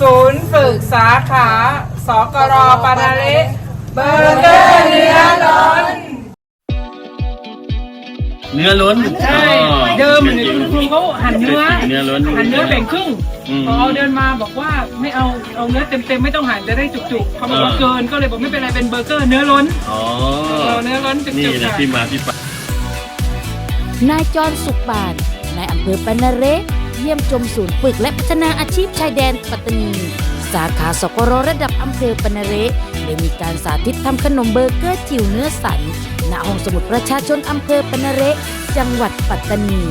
ศูนย์ฝึกสาขาสกรปานาเละเบอร์เกอร์เนื้อล้น เนื้อล้น ใช่เดิมเหมือนคุณครูเขาหั่นเนื้อ เนื้อล้น หั่นเนื้อแบ่งครึ่ง ม พอเดินมาบอกว่าไม่เอาเนื้อเต็มๆไม่ต้องหั่นจะได้จุกๆเขาบอกว่าเกินก็เลยบอกไม่เป็นไรเป็นเบอร์เกอร์เนื้อล้น อ๋อ เนื้อล้นจุกๆ นี่แหละ ค่ะ ที่มาที่ไป นายจรสุขบานนายอำเภอปานาเละเยี่ยมชมศูนย์ฝึกและพัฒนาอาชีพชายแดนปัตตานีสาขาสกรระดับอำเภอปานาเละได้มีการสาธิตทำขนมเบอร์เกอร์จิ๋วเนื้อสันณห้องสมุดประชาชนอำเภอปานาเละจังหวัดปัตตานี